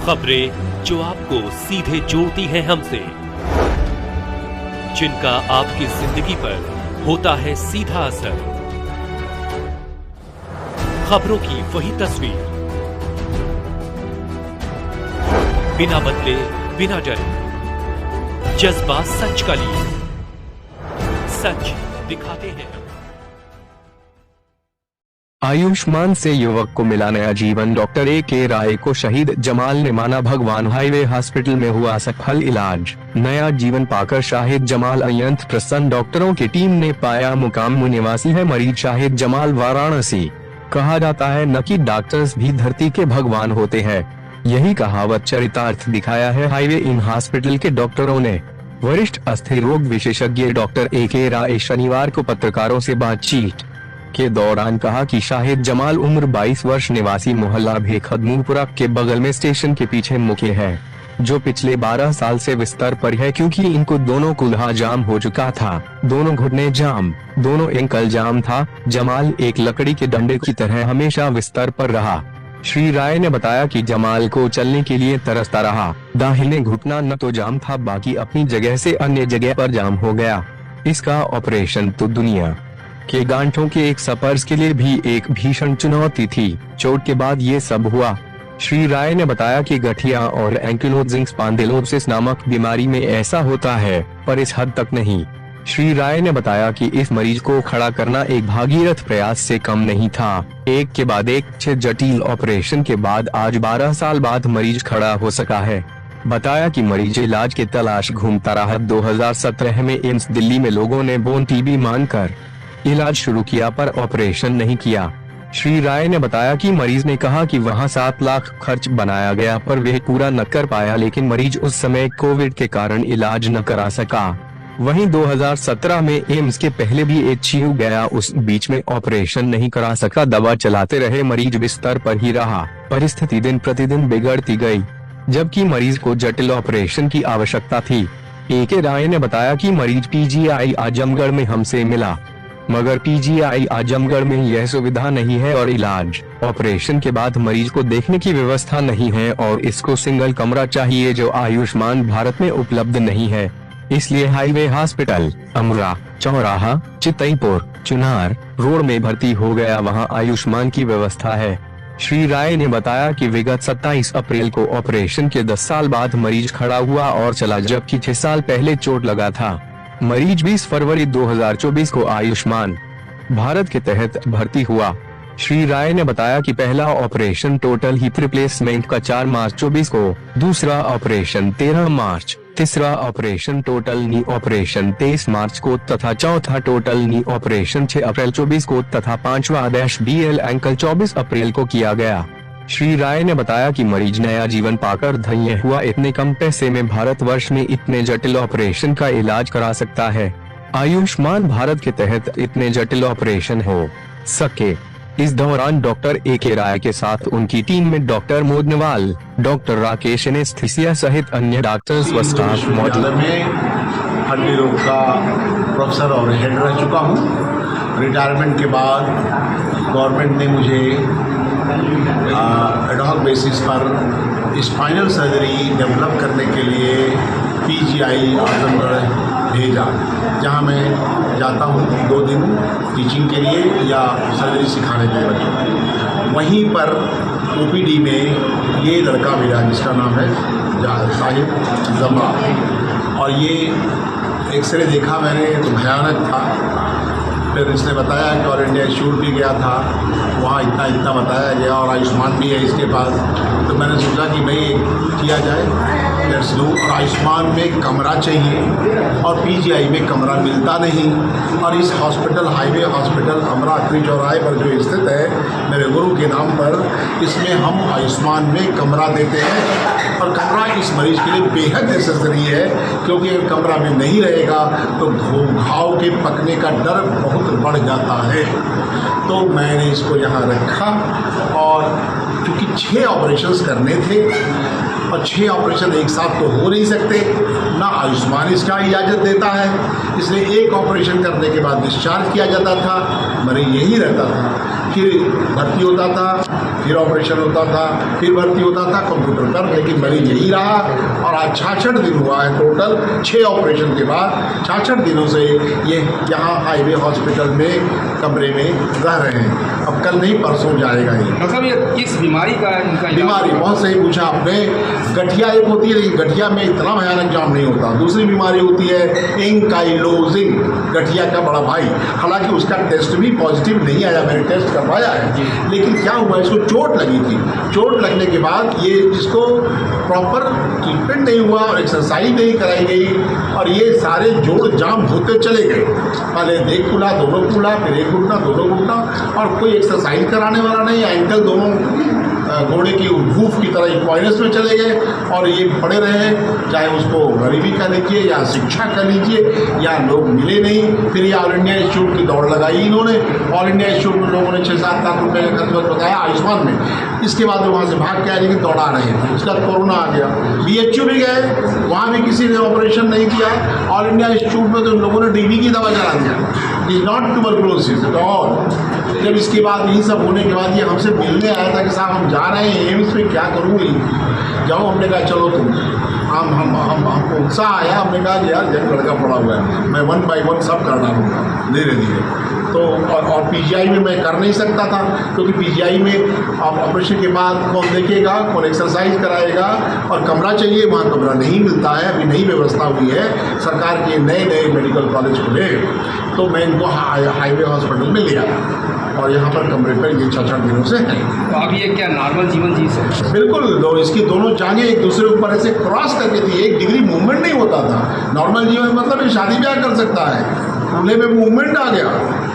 खबरें जो आपको सीधे जोड़ती हैं हमसे, जिनका आपकी जिंदगी पर होता है सीधा असर। खबरों की वही तस्वीर, बिना बदले बिना डरे, जज्बा सच का लिए, सच दिखाते हैं। आयुष्मान से युवक को मिला नया जीवन। Doctor A.K. राय को शहीद जमाल ने माना भगवान। हाईवे हॉस्पिटल में हुआ सफल इलाज, नया जीवन पाकर शाहिद जमाल अत्यंत प्रसन्न। डॉक्टरों की टीम ने पाया मुकाम निवासी है मरीज शाहिद जमाल वाराणसी। कहा जाता है न कि डॉक्टर्स भी धरती के भगवान होते हैं, यही कहावत चरितार्थ दिखाया है हाईवे इन हॉस्पिटल के डॉक्टरों ने। वरिष्ठ अस्थिर रोग विशेषज्ञ डॉक्टर A.K. राय शनिवार को पत्रकारों से बातचीत के दौरान कहा कि शाहिद जमाल उम्र 22 वर्ष निवासी मोहल्ला भेखदमूपुरा के बगल में स्टेशन के पीछे मुके है, जो पिछले 12 साल से बिस्तर पर है क्योंकि इनको दोनों कुल्हा जाम हो चुका था, दोनों घुटने जाम, दोनों एंकल जाम था। जमाल एक लकड़ी के डंडे की तरह हमेशा बिस्तर पर रहा। श्री राय ने बताया कि जमाल को चलने के लिए तरसता रहा। दाहिने घुटना न तो जाम था, बाकी अपनी जगह से अन्य जगह पर जाम हो गया। इसका ऑपरेशन तो दुनिया के गांठों के एक स्पर्श के लिए भी एक भीषण चुनौती थी। चोट के बाद ये सब हुआ। श्री राय ने बताया कि गठिया और एंकिलोजिंग स्पॉन्डिलोसिस नामक बीमारी में ऐसा होता है, पर इस हद तक नहीं। श्री राय ने बताया कि इस मरीज को खड़ा करना एक भागीरथ प्रयास से कम नहीं था। एक के बाद एक 6 जटिल ऑपरेशन के बाद आज 12 साल बाद मरीज खड़ा हो सका है। बताया कि मरीज इलाज के तलाश घूमता रहा। 2017 में एम्स दिल्ली में लोगों ने बोन टीबी मानकर इलाज शुरू किया, पर ऑपरेशन नहीं किया। श्री राय ने बताया कि मरीज ने कहा कि वहां 7 लाख खर्च बनाया गया, पर वह पूरा न कर पाया, लेकिन मरीज उस समय कोविड के कारण इलाज न करा सका। वहीं 2017 में एम्स के पहले भी एक छीव गया, उस बीच में ऑपरेशन नहीं करा सका। दवा चलाते रहे, मरीज बिस्तर पर ही रहा। परिस्थिति दिन प्रतिदिन बिगड़ती गई, जबकि मरीज को जटिल ऑपरेशन की आवश्यकता थी। A.K. राय ने बताया कि मरीज PGI आजमगढ़ में हमसे मिला, मगर PGI आजमगढ़ में यह सुविधा नहीं है और इलाज ऑपरेशन के बाद मरीज को देखने की व्यवस्था नहीं है और इसको सिंगल कमरा चाहिए, जो आयुष्मान भारत में उपलब्ध नहीं है। इसलिए हाईवे हॉस्पिटल अमरा चौराहा चितईपुर चुनार रोड में भर्ती हो गया, वहां आयुष्मान की व्यवस्था है। श्री राय ने बताया कि विगत 27 अप्रैल को ऑपरेशन के 10 साल बाद मरीज खड़ा हुआ और चला, जबकि 6 साल पहले चोट लगा था। मरीज 20 फरवरी 2024 को आयुष्मान भारत के तहत भर्ती हुआ। श्री राय ने बताया कि पहला ऑपरेशन टोटल हिप रिप्लेसमेंट का 4 मार्च 24 को, दूसरा ऑपरेशन 13 मार्च, तीसरा ऑपरेशन टोटल नी ऑपरेशन 23 मार्च को तथा चौथा टोटल नी ऑपरेशन 6 अप्रैल 24 को तथा 5वां BL एंकल 24 अप्रैल को किया गया। श्री राय ने बताया कि मरीज नया जीवन पाकर धन्य हुआ। इतने कम पैसे में भारतवर्ष में इतने जटिल ऑपरेशन का इलाज करा सकता है। आयुष्मान भारत के तहत इतने जटिल ऑपरेशन हो सके। इस दौरान डॉक्टर A.K. राय के साथ उनकी टीम में doctor Modanwal, doctor Rakesh anaesthesia सहित अन्य डॉक्टर्स व स्टाफ मौजूद। हड्डी रोग का प्रोफेसर और हेड रह चुका हूँ। रिटायरमेंट के बाद गवर्नमेंट ने मुझे एडहॉक बेसिस पर स्पाइनल सर्जरी डेवलप करने के लिए PGI आजमगढ़ भेजा, जहां मैं जाता हूं 2 दिन टीचिंग के लिए या सर्जरी सिखाने के लिए। वहीं पर OPD में ये लड़का मिला जिसका नाम है शाहिद जमाल, और ये एक्सरे देखा मैंने तो भयानक था। फिर इसने बताया कि ऑल इंडिया इंस्टीट्यूट भी गया था, वहाँ इतना बताया गया और आयुष्मान भी है इसके पास। तो मैंने सोचा कि भाई किया जाए, लेट्स डू। और आयुष्मान में कमरा चाहिए और PGI में कमरा मिलता नहीं, और इस हॉस्पिटल हाईवे हॉस्पिटल अमरा चौराहे पर जो स्थित है मेरे गुरु के नाम पर, इसमें हम आयुष्मान में कमरा देते हैं। और कमरा इस मरीज के लिए बेहद नेसेसरी है, क्योंकि अगर कमरा में नहीं रहेगा तो घाव के पकने का डर बहुत बढ़ जाता है। तो मैंने इसको यहाँ रखा, और क्योंकि 6 ऑपरेशंस करने थे और 6 ऑपरेशन एक साथ तो हो नहीं सकते, ना आयुष्मान इसका इजाज़त देता है, इसलिए एक ऑपरेशन करने के बाद डिस्चार्ज किया जाता था, मरीज यही रहता था। फिर भर्ती होता था, फिर ऑपरेशन होता था, फिर भर्ती होता था कंप्यूटर पर, लेकिन मरीज यही रहा। और आज 66 दिन हुआ है टोटल, 6 ऑपरेशन के बाद 66 दिनों से ये यहाँ हाईवे हॉस्पिटल में कमरे में रह रहे हैं। अब कल नहीं परसों जाएगा ये। मतलब ये किस बीमारी का है इनका? बीमारी बहुत सही पूछा आपने। गठिया एक होती है, लेकिन गठिया में इतना भयानक जाम नहीं होता। दूसरी बीमारी होती है एंकाइलोजिंग, गठिया का बड़ा भाई। हालांकि उसका टेस्ट भी पॉजिटिव नहीं आया, मैंने टेस्ट करवाया है। लेकिन क्या हुआ, इसको चोट लगी थी। चोट लगने के बाद ये इसको प्रॉपर ट्रीटमेंट नहीं हुआ और एक्सरसाइज नहीं कराई गई, और ये सारे जोड़ जाम होते चले गए। पहले एक फूला, दोनों फूला, फिर एक घुटना, दोनों घुटना, और कोई एक्सरसाइज कराने वाला नहीं। एंकल दोनों घोड़े की वूफ की तरह इक्वाइनस में चले गए और ये पड़े रहे। चाहे उसको गरीबी का लीजिए या शिक्षा का लीजिए, या लोग मिले नहीं। फिर ये ऑल इंडिया इंस्टीट्यूट की दौड़ लगाई इन्होंने। ऑल इंडिया इंस्टीट्यूट में लोगों ने 6-7 लाख रुपये का खर्च बताया आयुष्मान में। इसके बाद वो वहाँ से भाग के आए, लेकिन दौड़ा रहे थे। उसके बाद कोरोना आ गया, BHU भी गए, वहाँ भी किसी ने ऑपरेशन नहीं किया। ऑल इंडिया इंस्टीट्यूट में तो उन लोगों ने DB की दवा चला दिया। It is not tuberculosis at all. जब इसके बाद यही सब होने के बाद ये हमसे मिलने आया था कि साहब हम जा रहे हैं एम्स में, क्या करूँगी, जाओ। हमने कहा चलो तुम, हमको उत्साह आया। हमने कहा कि यार एक लड़का पड़ा हुआ है, मैं 1 by 1 सब कर डालूँगा धीरे धीरे। तो और PGI में मैं कर नहीं सकता था, क्योंकि PGI में ऑपरेशन के बाद कौन देखेगा, कौन एक्सरसाइज कराएगा, और कमरा चाहिए, वहाँ कमरा नहीं मिलता है। अभी नई व्यवस्था हुई है, सरकार के नए मेडिकल कॉलेज खुले, तो मैं इनको हाईवे हॉस्पिटल में ले आया, और यहाँ पर कमरे पर ये 66 दिनों से हैं। तो अब ये क्या नॉर्मल जीवन जी सकते हैं? बिल्कुल। तो इसकी दोनों जांघें एक दूसरे के ऊपर ऐसे क्रॉस करके थी, 1 डिग्री मूवमेंट नहीं होता था। नॉर्मल जीवन मतलब ये शादी ब्याह कर सकता है, हमने में मूवमेंट आ गया,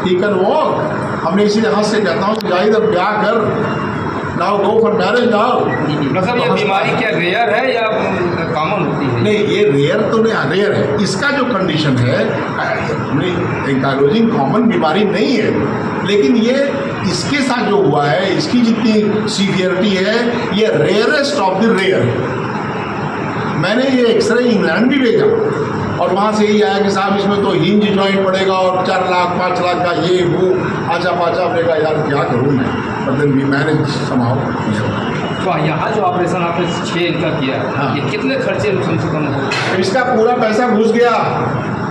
ही कैन वॉक। हमने इसीलिए हाथ से कहता हूँ जाहिद अब ब्याह कर, now go for marriage now. मतलब ये बीमारी क्या रेयर है या कॉमन होती है? नहीं, ये रेयर तो नहीं, रेयर है। इसका जो कंडीशन है, एंकाइलोजिंग कॉमन बीमारी नहीं है, लेकिन ये इसके साथ जो हुआ है, इसकी जितनी सीवियरिटी है, ये रेयरेस्ट ऑफ द रेयर। मैंने ये एक्सरे इंग्लैंड भी भेजा, और वहाँ से ही आया कि साहब इसमें तो हिंज जॉइंट पड़ेगा, और 4 लाख 5 लाख का ये वो आचा पाचा। हमने कहा यार क्या करूँ मैं, बट देन वी मैनेज समाउ। तो यहाँ जो ऑपरेशन आपने 6 इनका किया है, हाँ। ये कितने खर्चे कम से कम हो? इसका पूरा पैसा घुस गया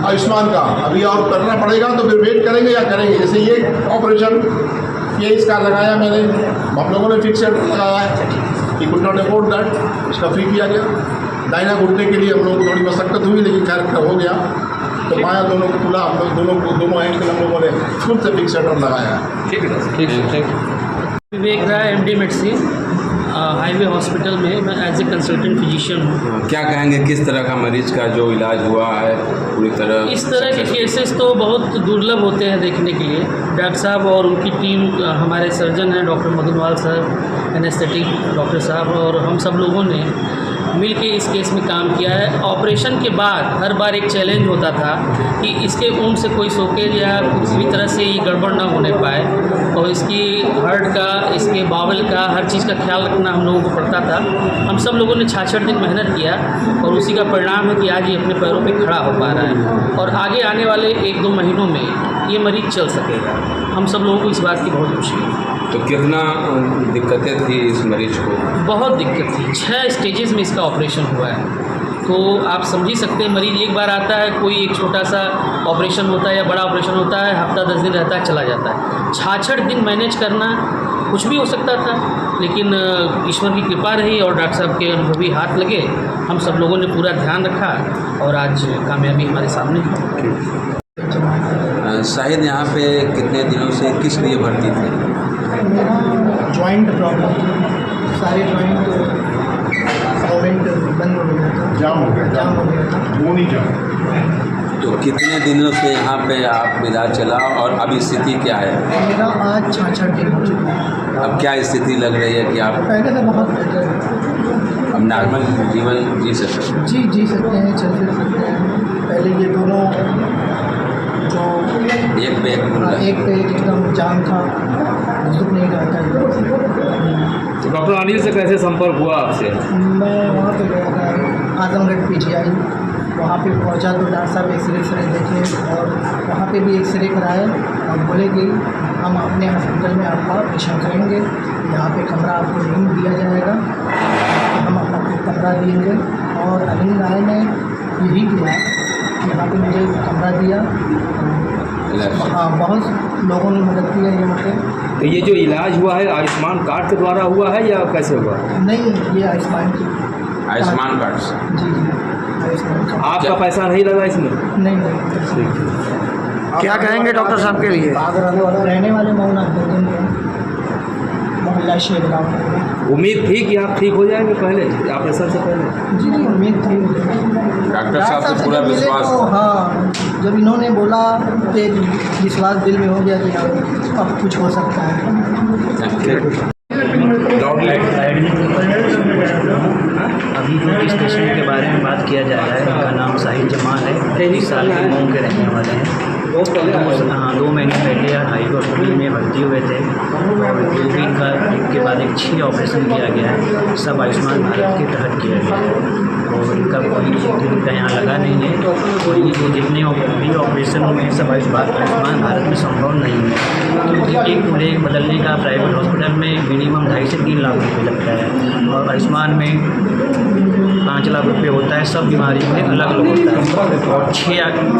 आयुष्मान का। अभी और करना पड़ेगा तो फिर वेट करेंगे या करेंगे। जैसे ये ऑपरेशन, ये इसका लगाया मैंने, हम लोगों ने फिक्स लगाया है कि कुड नॉट अफोर्ड दैट, इसका फ्री किया गया। दाहिना घुटने के लिए हम लोगों को थोड़ी मशक्कत हुई, लेकिन खैर हो गया। तो बायां दोनों को खुला, हम लोग दोनों एंकल हम लोगों ने खुद से फिक्सेटर लगाया है। ठीक है, ठीक है, thank you. Vivek Rai MD medicine, highway hospital में मैं एज ए कंसल्टेंट फिजिशियन हूँ। क्या कहेंगे, किस तरह का मरीज का जो इलाज हुआ है पूरी तरह? इस तरह के केसेस तो बहुत दुर्लभ होते हैं देखने के लिए। डॉक्टर साहब और उनकी टीम, हमारे सर्जन हैं डॉक्टर मदनवाल सर, एनेस्थेटिक डॉक्टर साहब, और हम सब लोगों ने मिल के इस केस में काम किया है। ऑपरेशन के बाद हर बार एक चैलेंज होता था कि इसके ऊन से कोई सोकेज या किसी भी तरह से ये गड़बड़ ना होने पाए, और इसकी हार्ट का, इसके बावल का, हर चीज़ का ख्याल रखना हम लोगों को पड़ता था। हम सब लोगों ने 66 दिन मेहनत किया, और उसी का परिणाम है कि आज ये अपने पैरों पे खड़ा हो पा रहा है, और आगे आने वाले 1-2 महीनों में ये मरीज चल सकेगा। हम सब लोगों को इस बात की बहुत खुशी है। तो कितना दिक्कतें थी इस मरीज को? बहुत दिक्कत थी। 6 स्टेजेस में इसका ऑपरेशन हुआ है, तो आप समझ ही सकते हैं। मरीज एक बार आता है, कोई एक छोटा सा ऑपरेशन होता है या बड़ा ऑपरेशन होता है, हफ्ता 10 दिन रहता है, चला जाता है। 66 दिन मैनेज करना, कुछ भी हो सकता था, लेकिन ईश्वर की कृपा रही और डॉक्टर साहब के अनुभवी हाथ लगे। हम सब लोगों ने पूरा ध्यान रखा, और आज कामयाबी हमारे सामने है। शाहिद यहाँ पे कितने दिनों से किस लिए भर्ती थे? मेरा जॉइंट प्रॉब्लम, सारे जॉइंट मूवमेंट बंद हो गया था, जाम हो गया था। वो नहीं जाम। तो कितने दिनों से यहाँ पे आप इलाज चला, और अभी स्थिति क्या है? मेरा आज 66 दिन हो चुका है। अब क्या स्थिति लग रही है कि आप पहले से बहुत बेहतर है। अब नॉर्मल जीवन जी सकते हैं? जी सकते हैं, चल फिर सकते हैं। पहले ये दोनों जो एक पे एक एकदम जाम था, झुक नहीं रहा था। तो डॉक्टर अनिल से कैसे संपर्क हुआ आपसे? मैं वहाँ पे गया था, आजमगढ़ PGI, वहाँ पे पहुँचा तो डॉक्टर साहब एक्सरे देखे और वहाँ पे भी एक्सरे कराए और बोले कि हम अपने हॉस्पिटल में आपका ऑपरेशन करेंगे, यहाँ पे कमरा आपको नहीं दिया जाएगा, हम अपना कमरा देंगे। और अरविंद राय ने यही किया कि यहाँ पे मुझे कमरा दिया। हाँ, बहुत लोगों ने मदद की है यहाँ पे। तो ये जो इलाज हुआ है आयुष्मान कार्ड के द्वारा हुआ है या कैसे हुआ? नहीं, ये आयुष्मान कार्ड से। जी आयुष्मान कार्ड। आपका पैसा नहीं लगा इसमें? नहीं। क्या कहेंगे डॉक्टर साहब के लिए? रहने वाले मोहल्ला शेर गाँव। उम्मीद थी कि आप ठीक हो जाएंगे पहले ऑपरेशन से पहले? जी उम्मीद थी। डॉक्टर साहब से पूरा जब मिले विश्वास? तो हाँ, जब इन्होंने बोला तो एक विश्वास दिल में हो गया कि हाँ अब कुछ हो सकता है। अभी जो इस पेशेंट के बारे में बात किया जा रहा है, इनका नाम साहिद जमाल है, 30 साल के मऊ के रहने वाले हैं। 2 महीने पहले हाई हॉस्पिटल में भर्ती हुए थे और जो भी इनका एक के बाद एक 6 ऑपरेशन किया गया है, सब आयुष्मान भारत के तहत किया गया है और इनका कोई इनका यहाँ लगा नहीं है। कोई जो जितने भी ऑपरेशन हुए हैं सब आयुष्मान भारत में संभव नहीं है, क्योंकि एक लेग बदलने का प्राइवेट हॉस्पिटल में मिनिमम 2.5 से 3 लाख रुपये लगता है और आयुष्मान में 5 लाख रुपये होता है। सब बीमारी में अलग अलग होता है और 6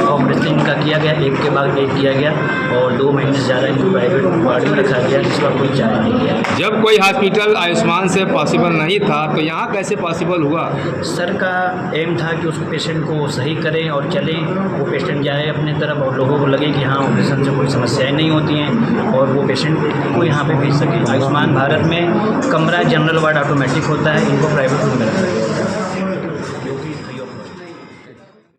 ऑपरेशन इनका किया गया, एक के बाद एक किया गया और 2 महीने से ज़्यादा इनको प्राइवेट वार्ड में रखा गया, जिसका कोई चार्ज नहीं किया। जब कोई हॉस्पिटल आयुष्मान से पॉसिबल नहीं था तो यहाँ कैसे पॉसिबल हुआ? सर का एम था कि उस पेशेंट को सही करें और चलें, वो पेशेंट जाए अपने तरफ और लोगों को लगे कि हाँ ऑपरेशन से कोई समस्याएं नहीं होती हैं और वो पेशेंट को यहाँ पे भेज सके। आयुष्मान भारत में कमरा जनरल वार्ड ऑटोमेटिक होता है, इनको प्राइवेट में रखा गया।